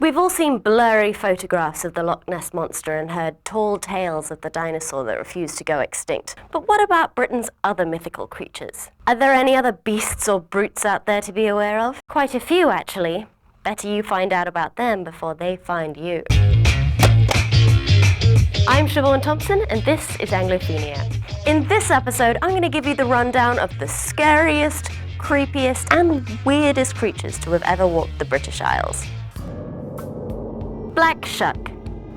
We've all seen blurry photographs of the Loch Ness Monster and heard tall tales of the dinosaur that refused to go extinct. But what about Britain's other mythical creatures? Are there any other beasts or brutes out there to be aware of? Quite a few, actually. Better you find out about them before they find you. I'm Siobhan Thompson, and this is Anglophenia. In this episode, I'm going to give you the rundown of the scariest, creepiest, and weirdest creatures to have ever walked the British Isles. Black Shuck.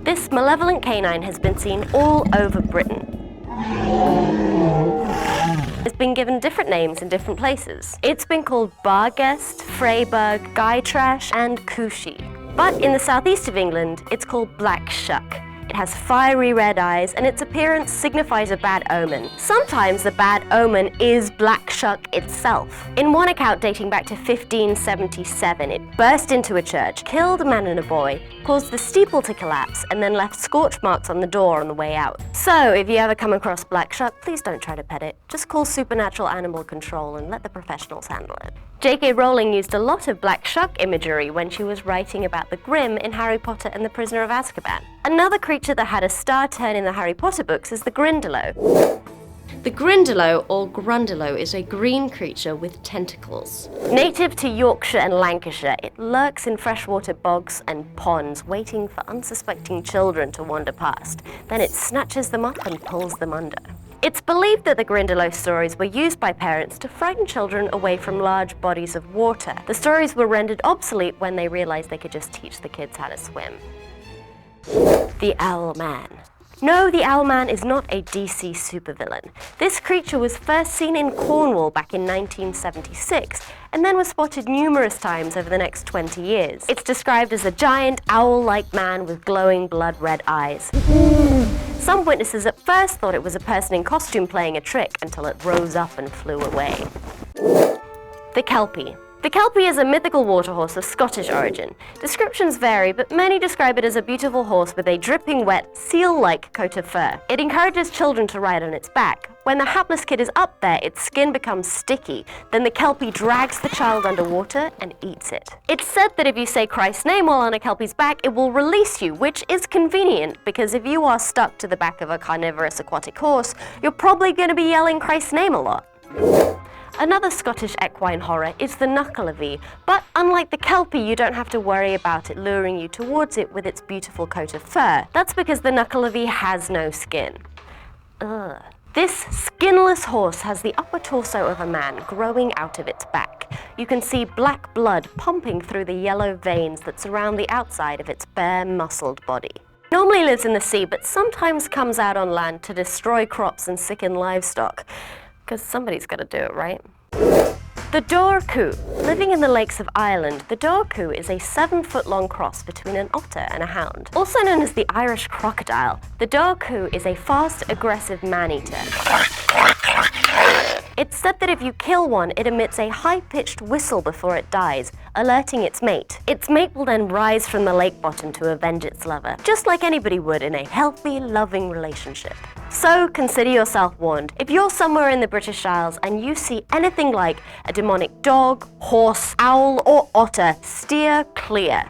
This malevolent canine has been seen all over Britain. It's been given different names in different places. It's been called Barghest, Freybug, Guy Trash, and Coochie. But in the southeast of England, it's called Black Shuck. It has fiery red eyes, and its appearance signifies a bad omen. Sometimes the bad omen is Black Shuck itself. In one account dating back to 1577, it burst into a church, killed a man and a boy, caused the steeple to collapse, and then left scorch marks on the door on the way out. So, if you ever come across Black Shuck, please don't try to pet it. Just call supernatural animal control and let the professionals handle it. J.K. Rowling used a lot of Black Shuck imagery when she was writing about the Grimm in Harry Potter and the Prisoner of Azkaban. Another creature that had a star turn in the Harry Potter books is the Grindylow. The Grindylow, or Grundylow, is a green creature with tentacles. Native to Yorkshire and Lancashire, it lurks in freshwater bogs and ponds, waiting for unsuspecting children to wander past. Then it snatches them up and pulls them under. It's believed that the Grindylow stories were used by parents to frighten children away from large bodies of water. The stories were rendered obsolete when they realized they could just teach the kids how to swim. The Owlman. No, the Owlman is not a DC supervillain. This creature was first seen in Cornwall back in 1976, and then was spotted numerous times over the next 20 years. It's described as a giant owl-like man with glowing blood-red eyes. Some witnesses at first thought it was a person in costume playing a trick until it rose up and flew away. The Kelpie. The Kelpie is a mythical waterhorse of Scottish origin. Descriptions vary, but many describe it as a beautiful horse with a dripping wet, seal-like coat of fur. It encourages children to ride on its back. When the hapless kid is up there, its skin becomes sticky. Then the Kelpie drags the child underwater and eats it. It's said that if you say Christ's name while on a Kelpie's back, it will release you, which is convenient, because if you are stuck to the back of a carnivorous aquatic horse, you're probably going to be yelling Christ's name a lot. Another Scottish equine horror is the Nuckelavee, but unlike the Kelpie, you don't have to worry about it luring you towards it with its beautiful coat of fur. That's because the Nuckelavee has no skin. Ugh. This skinless horse has the upper torso of a man growing out of its back. You can see black blood pumping through the yellow veins that surround the outside of its bare, muscled body. It normally lives in the sea, but sometimes comes out on land to destroy crops and sicken livestock. Because somebody's got to do it, right? The Dohbar-Chu. Living in the lakes of Ireland, the Dohbar-Chu is a 7-foot-long cross between an otter and a hound. Also known as the Irish crocodile, the Dohbar-Chu is a fast, aggressive man-eater. It's said that if you kill one, it emits a high-pitched whistle before it dies, alerting its mate. Its mate will then rise from the lake bottom to avenge its lover, just like anybody would in a healthy, loving relationship. So consider yourself warned. If you're somewhere in the British Isles and you see anything like a demonic dog, horse, owl, or otter, steer clear.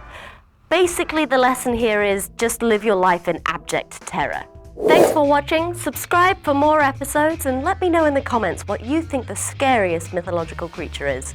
Basically, the lesson here is just live your life in abject terror. Thanks for watching, subscribe for more episodes, and let me know in the comments what you think the scariest mythological creature is.